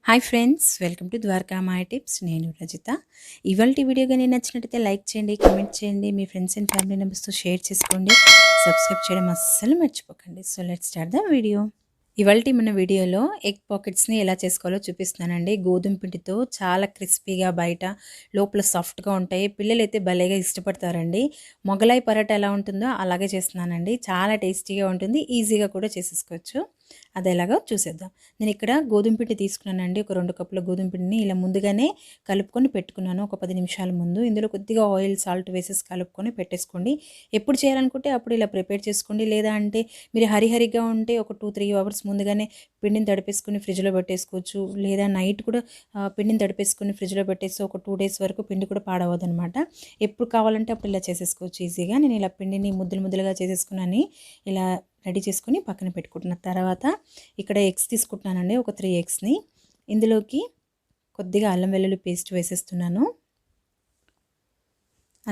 Hi friends, welcome to Dwaraka Maya tips. నేను రజిత. ఇవాల్టి video కానీ నచ్చినట్టయితే లైక్ చేయండి, కామెంట్ చేయండి, మీ ఫ్రెండ్స్ అండ్ ఫ్యామిలీ మెంబర్స్తో షేర్ చేసుకోండి. సబ్స్క్రైబ్ చేయడం అస్సలు మర్చిపోకండి. So let's start the video. ఇవాల్టి మన వీడియోలో ఎగ్ పాకెట్స్ని ఎలా చేసుకోవాలో చూపిస్తున్నానండి. గోధుమ పిండితో చాలా క్రిస్పీగా, బయట లోపల సాఫ్ట్గా ఉంటాయి. పిల్లలైతే భలేగా ఇష్టపడతారండి. మొగలాయి పరాటా ఎలా ఉంటుందో అలాగే చేస్తున్నానండి. చాలా టేస్టీగా ఉంటుంది, ఈజీగా కూడా చేసేసుకోవచ్చు. అది ఎలాగో చూసేద్దాం. నేను ఇక్కడ గోధుమ పిండి తీసుకున్నానండి. ఒక 2 కప్పుల గోధుమ పిండిని ఇలా ముందుగానే కలుపుకొని పెట్టుకున్నాను ఒక 10 నిమిషాల ముందు. ఇందులో కొద్దిగా ఆయిల్, సాల్ట్ వేసేసి కలుపుకొని పెట్టేసుకోండి. ఎప్పుడు చేయాలనుకుంటే అప్పుడు ఇలా ప్రిపేర్ చేసుకోండి. లేదా అంటే మీరు హరిహరిగా ఉంటే ఒక 2-3 అవర్స్ ముందుగానే పిండిని తడిపేసుకొని ఫ్రిడ్జ్లో పెట్టేసుకోవచ్చు. లేదా నైట్ కూడా పిండిని తడిపేసుకొని ఫ్రిడ్జ్లో పెట్టేసి ఒక 2 డేస్ వరకు పిండి కూడా పాడవదనమాట. ఎప్పుడు కావాలంటే అప్పుడు ఇలా చేసేసుకోవచ్చు ఈజీగా. నేను ఇలా పిండిని ముద్దలుగా చేసేసుకున్నాను. ఇలా రెడీ చేసుకుని పక్కన పెట్టుకుంటున్న తర్వాత ఇక్కడ ఎగ్స్ తీసుకుంటున్నానండి. ఒక 3 ఎగ్స్ని ఇందులోకి కొద్దిగా అల్లం వెల్లుల్లి పేస్ట్ వేసేస్తున్నాను.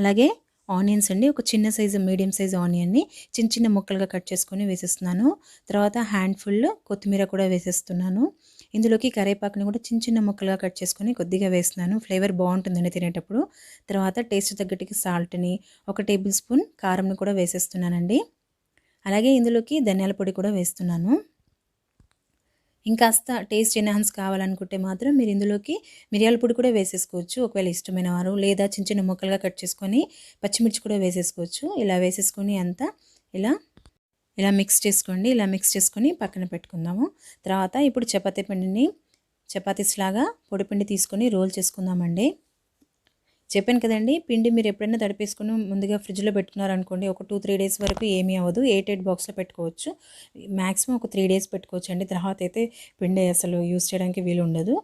అలాగే ఆనియన్స్ అండి, ఒక చిన్న సైజు మీడియం సైజు ఆనియన్ని చిన్న చిన్న ముక్కలుగా కట్ చేసుకొని వేసేస్తున్నాను. తర్వాత హ్యాండ్ఫుల్ కొత్తిమీర కూడా వేసేస్తున్నాను. ఇందులోకి కరివేపాకుని కూడా చిన్న చిన్న ముక్కలుగా కట్ చేసుకొని కొద్దిగా వేస్తున్నాను. ఫ్లేవర్ బాగుంటుందండి తినేటప్పుడు. తర్వాత టేస్ట్ తగ్గట్టుకి సాల్ట్ని, 1 టేబుల్ స్పూన్ కారంని కూడా వేసేస్తున్నానండి. అలాగే ఇందులోకి ధనియాల పొడి కూడా వేస్తున్నాను. ఇంకాస్త టేస్ట్ ఎన్హాన్స్ కావాలనుకుంటే మాత్రం మీరు ఇందులోకి మిరియాల పొడి కూడా వేసేసుకోవచ్చు ఒకవేళ ఇష్టమైన వారు. లేదా చిన్న చిన్న ముక్కలుగా కట్ చేసుకొని పచ్చిమిర్చి కూడా వేసేసుకోవచ్చు. ఇలా వేసేసుకొని అంతా ఇలా మిక్స్ చేసుకోండి. ఇలా మిక్స్ చేసుకొని పక్కన పెట్టుకుందాము. తర్వాత ఇప్పుడు చపాతీ పిండిని చపాతీస్ లాగా పొడిపిండి తీసుకొని రోల్ చేసుకుందామండి. చెప్పాను కదండి, పిండి మీరు ఎప్పుడైనా తడిపేసుకుని ముందుగా ఫ్రిడ్జ్లో పెట్టుకున్నారనుకోండి, ఒక 2-3 డేస్ వరకు ఏమీ అవ్వదు. ఎయిట్ బాక్స్లో పెట్టుకోవచ్చు. మ్యాక్సిమం ఒక 3 డేస్ పెట్టుకోవచ్చు అండి. తర్వాత అయితే పిండి అసలు యూస్ చేయడానికి వీలు ఉండదు.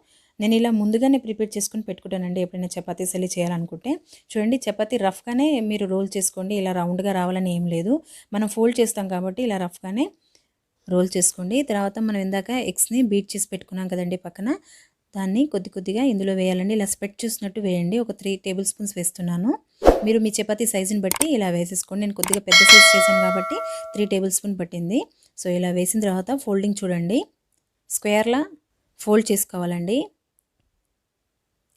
నేను ఇలా ముందుగానే ప్రిపేర్ చేసుకుని పెట్టుకుంటానండి ఎప్పుడైనా చపాతీస్ అల్లి చేయాలనుకుంటే. చూడండి, చపాతీ రఫ్గానే మీరు రోల్ చేసుకోండి. ఇలా రౌండ్గా రావాలని ఏం లేదు. మనం ఫోల్డ్ చేస్తాం కాబట్టి ఇలా రఫ్గానే రోల్ చేసుకోండి. తర్వాత మనం ఇందాక ఎగ్స్ని బీట్ చేసి పెట్టుకున్నాం కదండి పక్కన, దాన్ని కొద్దిగా ఇందులో వేయాలండి. ఇలా స్ప్రెడ్ చేసినట్టు వేయండి. ఒక 3 టేబుల్ స్పూన్స్ వేస్తున్నాను. మీరు మీ చపాతీ సైజుని బట్టి ఇలా వేసేసుకోండి. నేను కొద్దిగా పెద్ద సైజ్ చేశాను కాబట్టి 3 టేబుల్ స్పూన్ పట్టింది. సో ఇలా వేసిన తర్వాత ఫోల్డింగ్ చూడండి, స్క్వేర్లా ఫోల్డ్ చేసుకోవాలండి.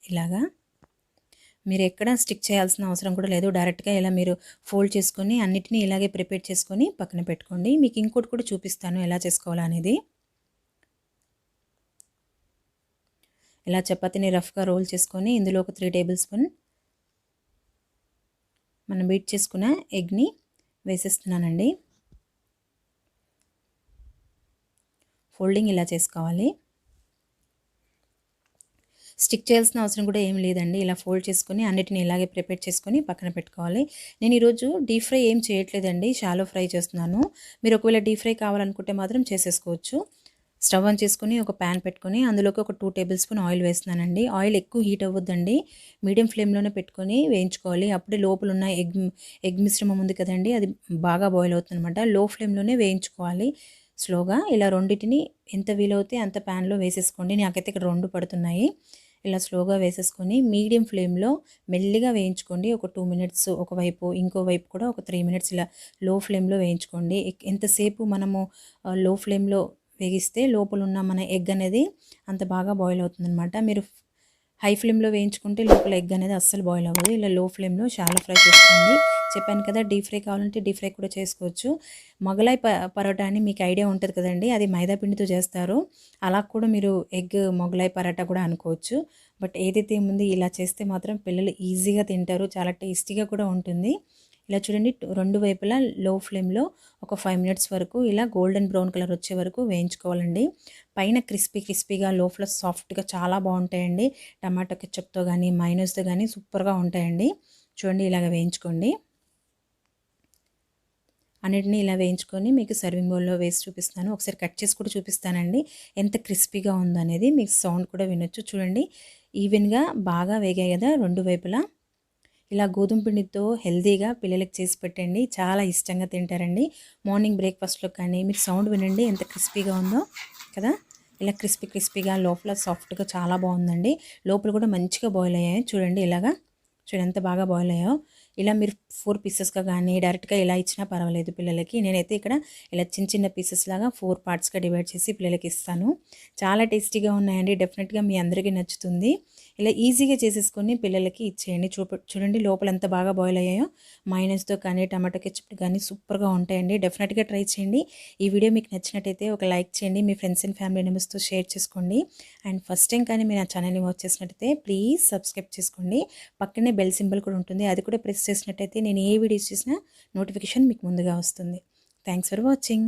ఇలాగా మీరు ఎక్కడ స్టిక్ చేయాల్సిన అవసరం కూడా లేదు. డైరెక్ట్గా ఇలా మీరు ఫోల్డ్ చేసుకొని అన్నిటినీ ఇలాగే ప్రిపేర్ చేసుకొని పక్కన పెట్టుకోండి. మీకు ఇంకోటి కూడా చూపిస్తాను ఎలా చేసుకోవాలా అనేది. ఇలా చపాతీని రఫ్గా రోల్ చేసుకొని ఇందులో ఒక 3 టేబుల్ స్పూన్ మనం బీట్ చేసుకున్న ఎగ్ని వేసేస్తున్నానండి. ఫోల్డింగ్ ఇలా చేసుకోవాలి. స్టిక్ చేయాల్సిన అవసరం కూడా ఏం లేదండి. ఇలా ఫోల్డ్ చేసుకొని అన్నిటిని ఇలాగే ప్రిపేర్ చేసుకొని పక్కన పెట్టుకోవాలి. నేను ఈరోజు డీప్ ఫ్రై ఏం చేయట్లేదండి, షాలో ఫ్రై చేస్తున్నాను. మీరు ఒకవేళ డీప్ ఫ్రై కావాలనుకుంటే మాత్రం చేసేసుకోవచ్చు. స్టవ్ ఆన్ చేసుకొని ఒక ప్యాన్ పెట్టుకొని అందులోకి ఒక 2 టేబుల్ స్పూన్ ఆయిల్ వేస్తున్నానండి. ఆయిల్ ఎక్కువ హీట్ అవ్వద్దండి, మీడియం ఫ్లేమ్లోనే పెట్టుకొని వేయించుకోవాలి. అప్పుడే లోపల ఉన్న ఎగ్ మిశ్రమం ఉంది కదండి, అది బాగా బాయిల్ అవుతుంది అనమాట. లో ఫ్లేమ్లోనే వేయించుకోవాలి స్లోగా. ఇలా రెండింటిని ఎంత వీలవుతే అంత ప్యాన్లో వేసేసుకోండి. నాకైతే ఇక్కడ 2 పడుతున్నాయి. ఇలా స్లోగా వేసేసుకొని మీడియం ఫ్లేమ్లో మెల్లిగా వేయించుకోండి. ఒక 2 మినిట్స్ ఒకవైపు, ఇంకోవైపు కూడా ఒక 3 మినిట్స్ ఇలా లో ఫ్లేమ్లో వేయించుకోండి. ఎంతసేపు మనము లో ఫ్లేమ్లో వేగిస్తే లోపల ఉన్న మన ఎగ్ అనేది అంత బాగా బాయిల్ అవుతుందన్నమాట. మీరు హై ఫ్లేమ్లో వేయించుకుంటే లోపల ఎగ్ అనేది అస్సలు బాయిల్ అవ్వదు. ఇలా లో ఫ్లేమ్లో షాలో ఫ్రై చేసుకోండి. చెప్పాను కదా, డీప్ ఫ్రై కావాలంటే డీప్ ఫ్రై కూడా చేసుకోవచ్చు. మొగలాయి పరోటా అని మీకు ఐడియా ఉంటుంది కదండి, అది మైదా పిండితో చేస్తారు. అలా కూడా మీరు ఎగ్ మొగలాయి పరోటా కూడా అనుకోవచ్చు. బట్ ఏదైతే ముందు ఇలా చేస్తే మాత్రం పిల్లలు ఈజీగా తింటారు, చాలా టేస్టీగా కూడా ఉంటుంది. ఇలా చూడండి, 2 వైపులా లో ఫ్లేమ్లో ఒక 5 మినిట్స్ వరకు ఇలా గోల్డెన్ బ్రౌన్ కలర్ వచ్చే వరకు వేయించుకోవాలండి. పైన క్రిస్పీగా, లోపల సాఫ్ట్గా చాలా బాగుంటాయండి. టమాటో కెచప్తో కానీ మైనస్తో కానీ సూపర్గా ఉంటాయండి. చూడండి, ఇలాగ వేయించుకోండి. అన్నిటిని ఇలా వేయించుకొని మీకు సర్వింగ్ బౌల్లో వేసి చూపిస్తాను. ఒకసారి కట్ చేసి కూడా చూపిస్తానండి ఎంత క్రిస్పీగా ఉందనేది. మీకు సౌండ్ కూడా వినొచ్చు. చూడండి, ఈవెన్గా బాగా వేగాయి కదా 2 వైపులా. ఇలా గోధుమ పిండితో హెల్తీగా పిల్లలకి చేసి పెట్టండి, చాలా ఇష్టంగా తింటారండి. మార్నింగ్ బ్రేక్ఫాస్ట్లో కానీ మీరు సౌండ్ వినండి ఎంత క్రిస్పీగా ఉందో కదా. ఇలా క్రిస్పీగా లోపల సాఫ్ట్గా చాలా బాగుందండి. లోపల కూడా మంచిగా బాయిల్ అయ్యాయి. చూడండి, చూడండి ఎంత బాగా బాయిల్ అయ్యాయో. ఇలా మీరు 4 పీసెస్గా కానీ డైరెక్ట్గా ఇలా ఇచ్చినా పర్వాలేదు పిల్లలకి. నేనైతే ఇక్కడ ఇలా చిన్న చిన్న పీసెస్ లాగా 4 పార్ట్స్గా డివైడ్ చేసి పిల్లలకి ఇస్తాను. చాలా టేస్టీగా ఉన్నాయండి. డెఫినెట్గా మీ అందరికీ నచ్చుతుంది. ఇలా ఈజీగా చేసేసుకొని పిల్లలకి ఇచ్చేయండి. చూడండి లోపల ఎంత బాగా బాయిల్ అయ్యాయో. మైనస్తో కానీ టమాటో కెచప్ కానీ సూపర్గా ఉంటాయండి. డెఫినెట్గా ట్రై చేయండి. ఈ వీడియో మీకు నచ్చినట్టయితే ఒక లైక్ చేయండి. మీ ఫ్రెండ్స్ అండ్ ఫ్యామిలీ మెంబర్స్తో షేర్ చేసుకోండి. అండ్ ఫస్ట్ టైం కానీ మీరు నా ఛానల్ని వాచ్ చేసినట్టయితే ప్లీజ్ సబ్స్క్రైబ్ చేసుకోండి. పక్కనే బెల్ సింబల్ కూడా ఉంటుంది, అది కూడా ప్రెస్ చేసినట్టయితే నేను ఏ వీడియోస్ చేసినా నోటిఫికేషన్ మీకు ముందుగా వస్తుంది. Thanks for watching.